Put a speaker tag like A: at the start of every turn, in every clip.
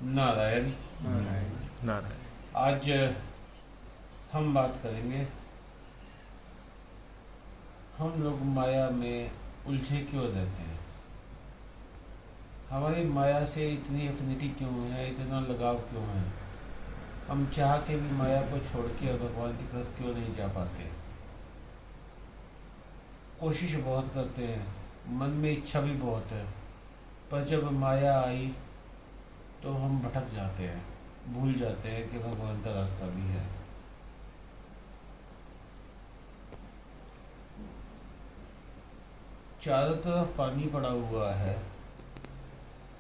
A: नारायण।
B: नारायण।
A: आज हम बात करेंगे, हम लोग माया में उलझे क्यों रहते हैं, हमारी माया से इतनी एफिनिटी क्यों है, इतना लगाव क्यों है, हम चाह के भी माया को छोड़ के और भगवान की तरफ क्यों नहीं जा पाते। कोशिश बहुत करते हैं, मन में इच्छा भी बहुत है, पर जब माया आई तो हम भटक जाते हैं, भूल जाते हैं कि भगवान का रास्ता भी है। चारों तरफ पानी पड़ा हुआ है,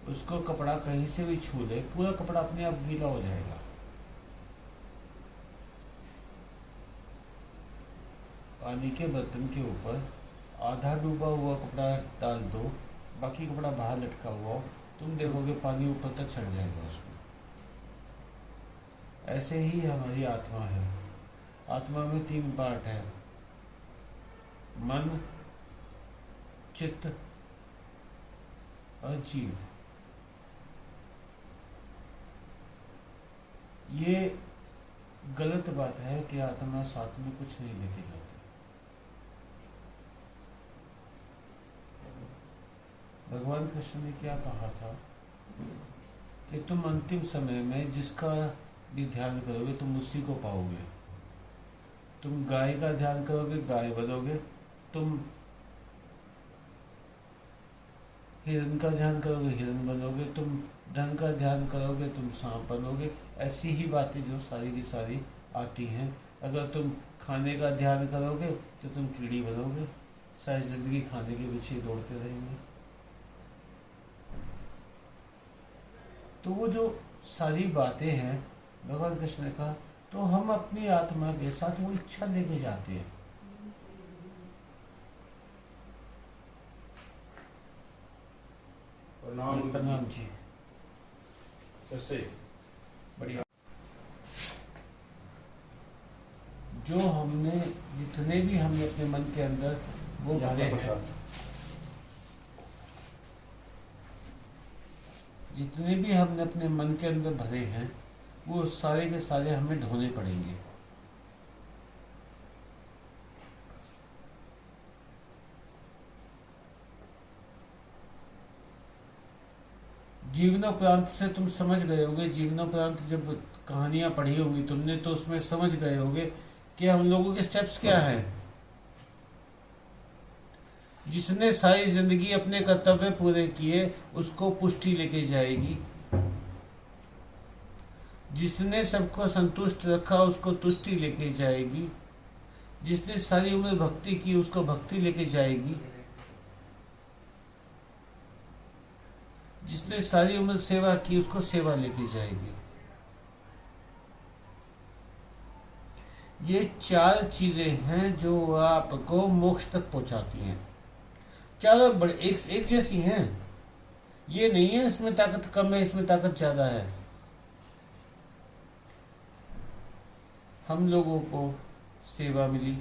A: उसको कपड़ा कहीं से भी छू ले, पूरा कपड़ा अपने आप गीला हो जाएगा। पानी के बर्तन के ऊपर आधा डूबा हुआ कपड़ा डाल दो, बाकी कपड़ा बाहर लटका हुआ, तुम देखोगे पानी ऊपर तक चढ़ जाएगा उसमें। ऐसे ही हमारी आत्मा है। आत्मा में 3 पार्ट है, मन, चित्त और जीव। ये गलत बात है कि आत्मा साथ में कुछ नहीं लेके जाती। भगवान कृष्ण ने क्या कहा था कि तुम अंतिम समय में जिसका भी ध्यान करोगे तुम उसी को पाओगे। तुम गाय का ध्यान करोगे गाय बनोगे, तुम हिरण का ध्यान करोगे हिरण बनोगे, तुम धन का ध्यान करोगे तुम सांप बनोगे। ऐसी ही बातें जो सारी की सारी आती हैं। अगर तुम खाने का ध्यान करोगे तो तुम कीड़ी बनोगे, सारी जिंदगी खाने के पीछे दौड़ते रहेंगे। तो वो जो सारी बातें हैं, भगवान कृष्ण ने कहा, तो हम अपनी आत्मा के साथ वो इच्छा लेके जाते हैं। प्रणाम जी।
B: कैसे?
A: बढ़िया। जो हमने जितने भी हमने अपने मन के अंदर वो भरे हैं, जितने भी हमने अपने मन के अंदर भरे हैं, वो सारे के सारे हमें ढोने पड़ेंगे। जीवनोपरांत से तुम समझ गए होगे, जीवनोपरांत जब कहानियां पढ़ी होंगी तुमने तो उसमें समझ गए होगे कि हम लोगों के स्टेप्स क्या हैं। जिसने सारी जिंदगी अपने कर्तव्य पूरे किए उसको पुष्टि लेके जाएगी, जिसने सबको संतुष्ट रखा उसको तुष्टि लेके जाएगी, जिसने सारी उम्र भक्ति की उसको भक्ति लेके जाएगी, जिसने सारी उम्र सेवा की उसको सेवा लेके जाएगी। ये 4 चीजें हैं जो आपको मोक्ष तक पहुंचाती हैं। चारों बड़े एक जैसी हैं। ये नहीं है इसमें ताकत कम है इसमें ताकत ज्यादा है। हम लोगों को सेवा मिली,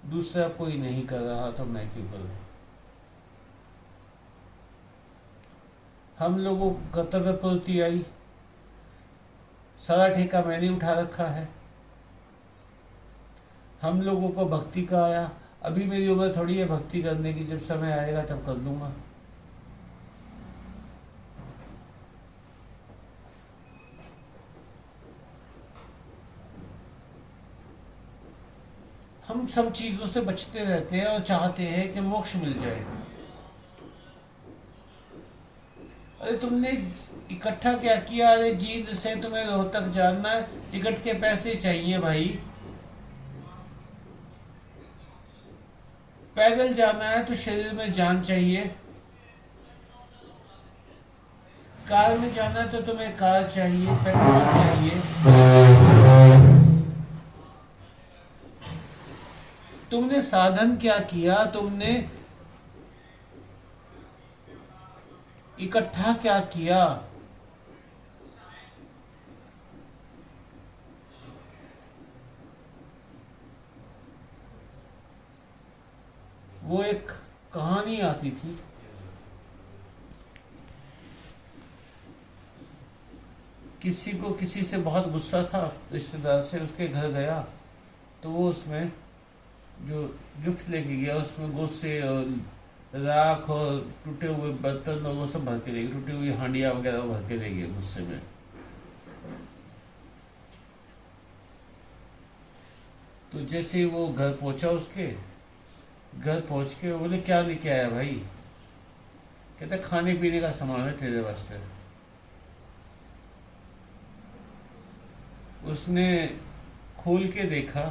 A: दूसरा कोई नहीं कर रहा तो मैं क्यों करूं। हम लोगों को कर्तव्य पूर्ति आई, सारा ठेका मैंने उठा रखा है। हम लोगों को भक्ति का आया, अभी मेरी उम्र थोड़ी है भक्ति करने की, जब समय आएगा तब कर लूंगा। हम सब चीजों से बचते रहते हैं और चाहते हैं कि मोक्ष मिल जाए। अरे तुमने इकट्ठा क्या किया? अरे जींद से तुम्हें रोहतक जाना है, टिकट के पैसे चाहिए भाई। पैदल जाना है तो शरीर में जान चाहिए। कार में जाना है तो तुम्हें कार चाहिए, पेट्रोल चाहिए। तुमने साधन क्या किया? तुमने इकट्ठा क्या किया? वो एक कहानी आती थी, किसी को किसी से बहुत गुस्सा था रिश्तेदार से, उसके घर गया तो वो उसमें जो गिफ्ट लेके गया उसमें गुस्से और राख और टूटे हुए बर्तन और वो सब भर के ले गए, टूटी हुई हांडिया वगैरह भर के ले गए गुस्से में। तो जैसे ही वो घर पहुंचा, उसके घर पहुंच के वो बोले क्या लेके आया भाई? कहता खाने पीने का सामान है तेरे वास्ते। उसने खोल के देखा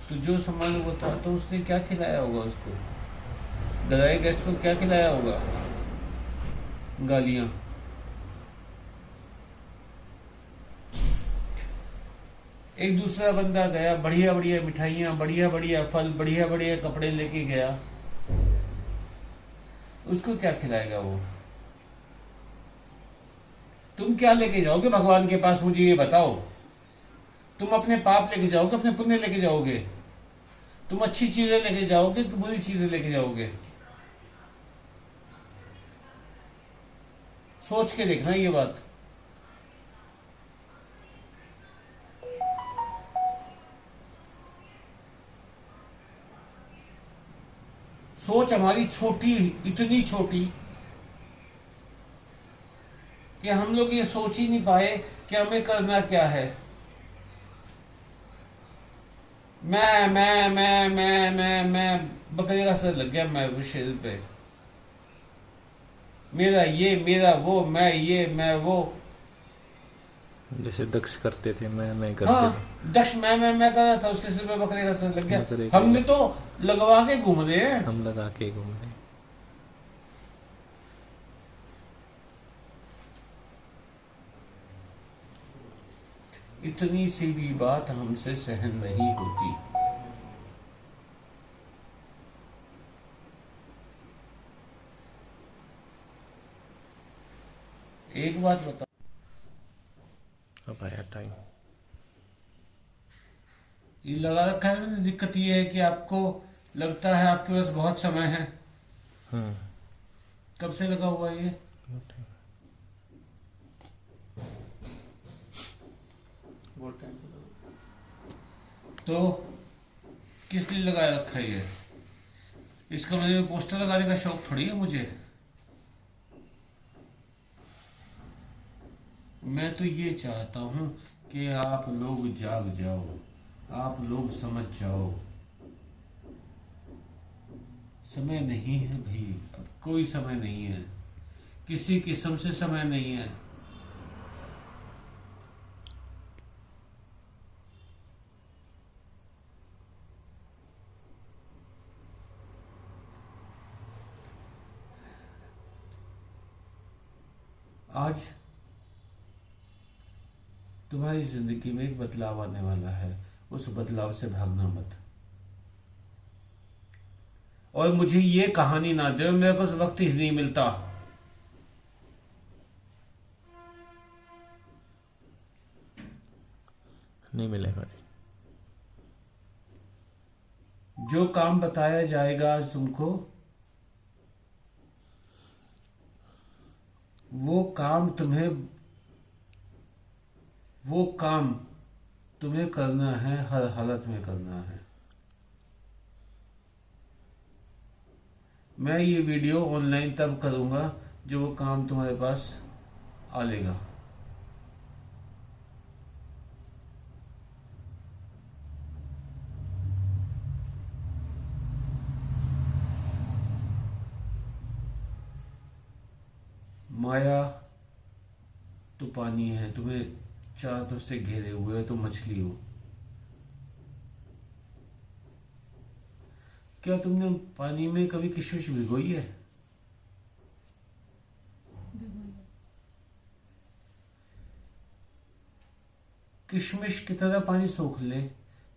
A: तो जो सामान वो था, तो उसने क्या खिलाया होगा उसको? गदाई गेस्ट को क्या खिलाया होगा? गालियां। एक दूसरा बंदा गया, बढ़िया बढ़िया मिठाइयाँ, बढ़िया बढ़िया फल, बढ़िया बढ़िया कपड़े लेके गया, उसको क्या खिलाएगा वो? तुम क्या लेके जाओगे भगवान के पास, मुझे ये बताओ? तुम अपने पाप लेके जाओगे, अपने पुण्य लेके जाओगे? तुम अच्छी चीजें लेके जाओगे कि बुरी चीजें लेके जाओगे? सोच के देखना ये बात। सोच हमारी छोटी, इतनी छोटी कि हम लोग ये सोच ही नहीं पाए कि हमें करना क्या है। मैं बकरे का सर लग गया मैं शेर पे। मेरा ये, मेरा वो, मैं ये, मैं वो।
C: जैसे दक्ष करते थे, मैं करते
A: हाँ,
C: थे।
A: दक्ष मैं कर रहा था, उसके सिर पे बकरे का सर लग
C: बकरे
A: गया।
C: का।
A: हमने तो लगवा के घूम रहे हैं।
C: हम लगा के घूम रहे।
A: इतनी सी भी बात हमसे सहन नहीं होती। एक बात बता,
C: अब आया टाइम।
A: ये लगा रखा है मैंने। दिक्कत ये है कि आपको लगता है आपके पास बहुत समय है। कब से लगा हुआ है ये? बहुत टाइम तो किस लिए लगाया रखा है ये? इसका मुझे पोस्टर लगाने का शौक थोड़ी है मुझे। मैं तो ये चाहता हूं कि आप लोग जाग जाओ, आप लोग समझ जाओ। समय नहीं है भाई, अब कोई समय नहीं है, किसी किस्म से समय नहीं है। आज तुम्हारी जिंदगी में एक बदलाव आने वाला है, उस बदलाव से भागना मत। और मुझे ये कहानी ना दे, मेरे को वक्त ही नहीं मिलता।
C: नहीं मिलेगा।
A: जो काम बताया जाएगा आज तुमको, वो काम तुम्हें करना है, हर हालत में करना है। मैं ये वीडियो ऑनलाइन तब करूंगा जो वो काम तुम्हारे पास आ लेगा। माया तो पानी है, तुम्हें चारों तरफ से घेरे हुए हो, तुम मछली हो। क्या तुमने पानी में कभी किशमिश भिगोई है? किशमिश की तरह पानी सोख ले,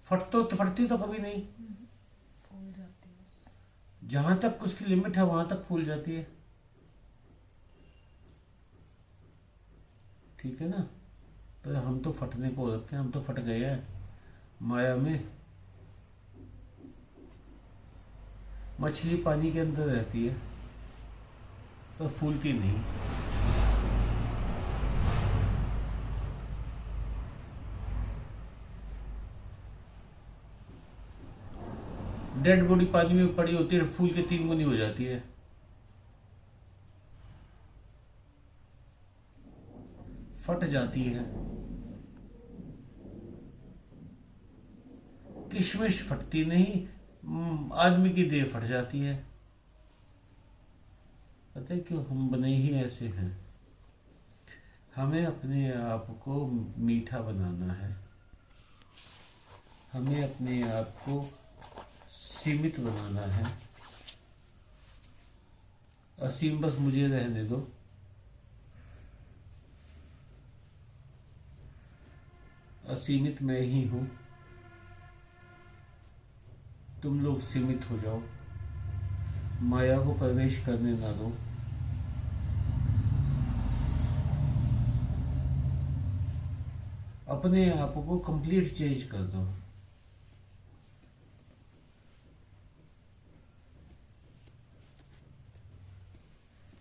A: फटती तो कभी नहीं।
D: फूल जाती है।
A: जहां तक उसकी लिमिट है वहां तक फूल जाती है। ठीक है ना? पर हम तो फटने को रखे, हम तो फट गए हैं माया में। मछली पानी के अंदर रहती है पर फूलती नहीं। डेड बॉडी पानी में पड़ी होती है, फूल के 3 गुनी हो जाती है। फट जाती है। किशमिश फटती नहीं, आदमी की देह फट जाती है। पता है क्यों? हम बने ही ऐसे हैं। हमें अपने आप को मीठा बनाना है, हमें अपने आप को सीमित बनाना है। असीम बस मुझे रहने दो। असीमित मैं ही हूं, तुम लोग सीमित हो जाओ, माया को प्रवेश करने ना दो। अपने आप को कंप्लीट चेंज कर दो।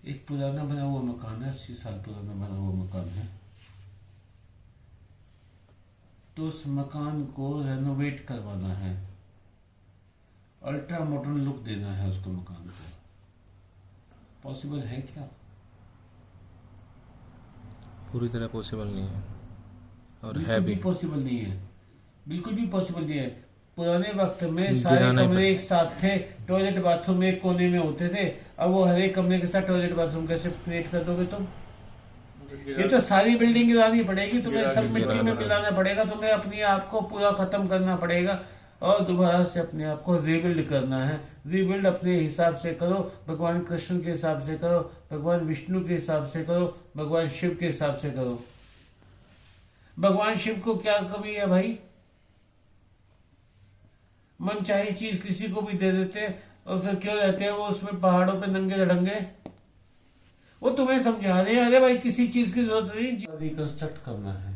A: एक पुराना बना हुआ मकान है, 80 साल पुराना बना हुआ मकान है, तो उस मकान को रेनोवेट करवाना है, अल्ट्रा मॉडर्न लुक देना है उसको, मकान को। पॉसिबल है क्या?
C: पूरी तरह पॉसिबल नहीं है, और है
A: बिल्कुल
C: भी
A: भी पॉसिबल नहीं है, बिल्कुल भी पॉसिबल नहीं है। पुराने वक्त में सारे
C: गिराना ही
A: कमरे एक साथ थे, टॉयलेट बाथरूम एक कोने में होते थे। अब वो हर एक कमरे के साथ टॉयलेट बाथरूम कैसे क्रिएट कर दोगे तुम? ये तो सारी बिल्डिंग गिरानी पड़ेगी तुम्हें, सब मिट्टी में मिलाना पड़ेगा तुम्हें, अपने आप को पूरा खत्म करना पड़ेगा और दोबारा से अपने आप को रिबिल्ड करना है। रिबिल्ड अपने हिसाब से करो, भगवान कृष्ण के हिसाब से करो, भगवान विष्णु के हिसाब से करो, भगवान शिव के हिसाब से करो। भगवान शिव को क्या कमी है भाई? मन चाहे चीज किसी को भी दे देते और फिर क्यों रहते हैं वो उसमें पहाड़ों पे नंगे धड़ंगे? वो तुम्हें समझा रहे हैं, अरे भाई किसी चीज की जरूरत नहीं, रिकंस्ट्रक्ट करना है।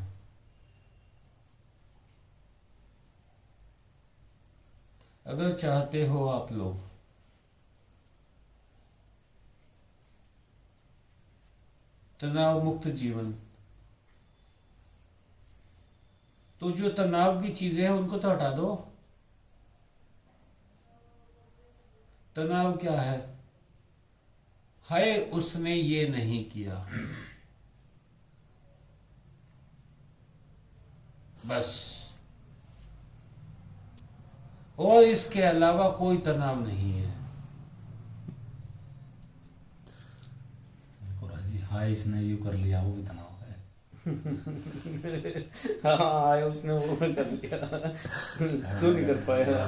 A: अगर चाहते हो आप लोग तनाव मुक्त जीवन, तो जो तनाव की चीजें हैं उनको तो हटा दो। तनाव क्या है? हाय उसने ये नहीं किया, बस, और इसके अलावा कोई तनाव नहीं है।
B: जी हाँ, इसने यू कर लिया, वो भी तनाव है।
E: हाँ उसने वो कर लिया, तू नहीं कर पाया।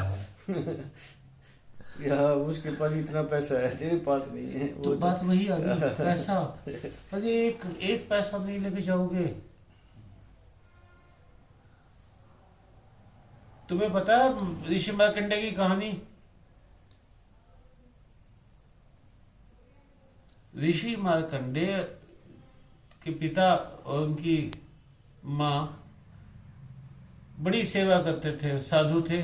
E: यार उसके पास इतना पैसा है, तेरे पास नहीं है।
A: तो बात वही आ गई, पैसा। अरे एक पैसा नहीं लेके जाओगे। तुम्हें पता है ऋषि मार्कंडेय की कहानी? ऋषि मार्कंडेय के पिता और उनकी माँ बड़ी सेवा करते थे, साधु थे।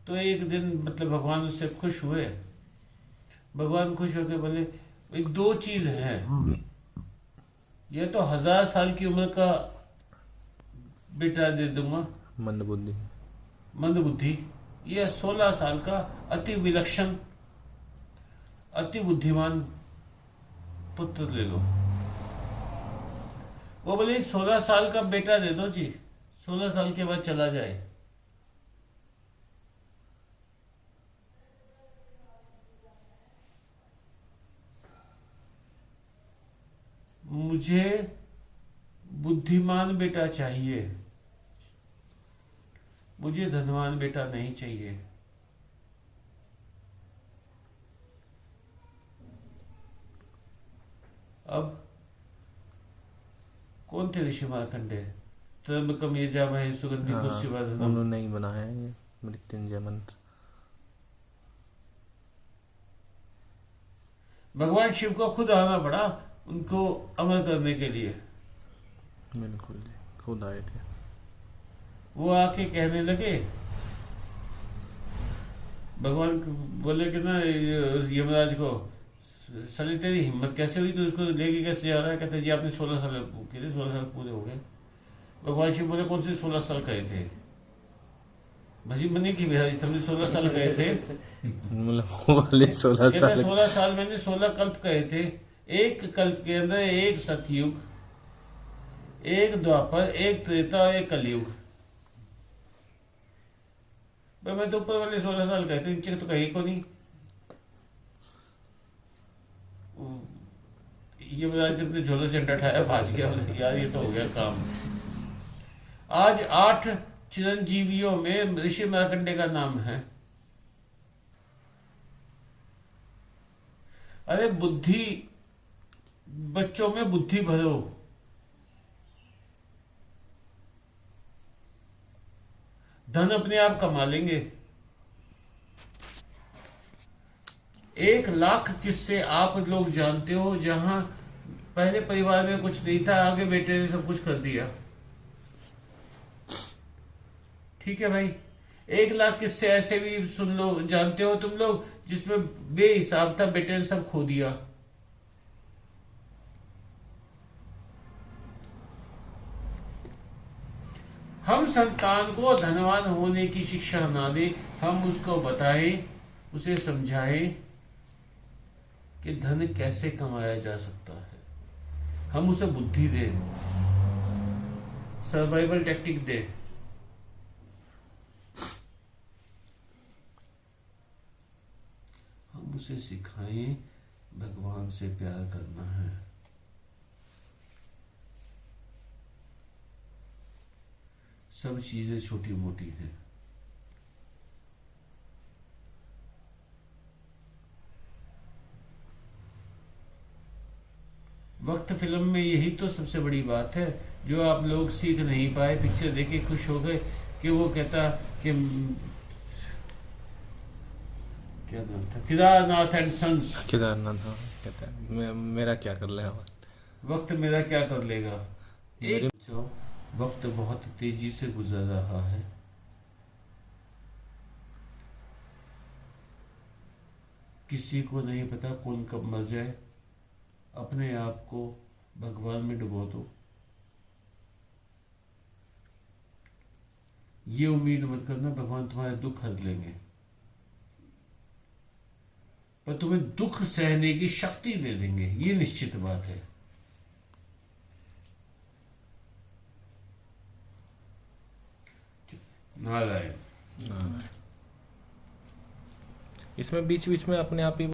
A: तो एक दिन मतलब भगवान उससे खुश हुए। भगवान खुश होकर बोले, एक 2 चीज है, या तो 1000 साल की उम्र का बेटा दे दूंगा,
C: मंदबुद्धि,
A: मंद बुद्धि, या 16 साल का अति विलक्षण अति बुद्धिमान पुत्र ले लो। वो बोले 16 साल का बेटा दे दो जी, 16 साल के बाद चला जाए। मुझे बुद्धिमान बेटा चाहिए, मुझे धनवान बेटा नहीं चाहिए। अब कौन थे ऋषि मार्कंडेय? त्र्यंबकम यजामहे सुगंधिं पुष्टिवर्धनम्।
C: उन्होंने ही बनाया है ये मृत्युंजय मंत्र।
A: भगवान शिव को खुद आना पड़ा उनको अमर करने के लिए।
C: बिल्कुल जी, खुद आए थे।
A: वो आके कहने लगे, भगवान बोले कि ना यमराज को, साली तेरी हिम्मत कैसे हुई, तो उसको लेके कैसे जा रहा है? कहते जी आपने 16 साल किए, 16 साल पूरे हो गए। भगवान शिव बोले कौन से 16 साल कहे थे? भाजी मनी की बिहारी हमने 16 साल गए थे।
C: मतलब वो वाले 16
A: कहता
C: साल
A: 16 साल मैंने 16 कल्प कहे थे। एक कल्प के अंदर एक सतयुग, एक द्वापर, एक त्रेता और एक कलयुग। भाई मैं तो ऊपर वाले 16 साल गए थे, नीचे तो कहीं को नहीं। ये बता जब ने झोला से उठाया भाज गया, बोले यार ये तो हो गया काम। आज 8 चिरंजीवियों में ऋषि मार्कंडे का नाम है। अरे बुद्धि, बच्चों में बुद्धि भरो। धन अपने आप कमा लेंगे। 1 लाख किस्से आप लोग जानते हो जहां पहले परिवार में कुछ नहीं था, आगे बेटे ने सब कुछ कर दिया। ठीक है भाई, 1 लाख किस्से ऐसे भी सुन लो, जानते हो तुम लोग, जिसमें बेहिसाब था, बेटे ने सब खो दिया। हम संतान को धनवान होने की शिक्षा ना दें, हम उसको बताएं, उसे समझाएं कि धन कैसे कमाया जा सकता है। हम उसे बुद्धि दें, सर्वाइवल टेक्निक दें। हम उसे सिखाएं भगवान से प्यार करना है। सब चीजें छोटी मोटी हैं। वक्त फिल्म में यही तो सबसे बड़ी बात है जो आप लोग सीख नहीं पाए। पिक्चर देख के खुश हो गए कि वो कहता कि क्या नाम था, केदारनाथ एंड सन्स।
C: केदारनाथ, हाँ, कहता है मेरा क्या कर लेगा
A: वक्त मेरा क्या कर लेगा। एक वक्त बहुत तेजी से गुजर रहा है। किसी को नहीं पता कौन कब मर जाए। अपने आप को भगवान में डुबो दो। ये उम्मीद मत करना भगवान तुम्हारे दुख हर लेंगे, पर तुम्हें दुख सहने की शक्ति दे देंगे, ये निश्चित बात है। नारायण।
C: इसमें बीच बीच में अपने आप ही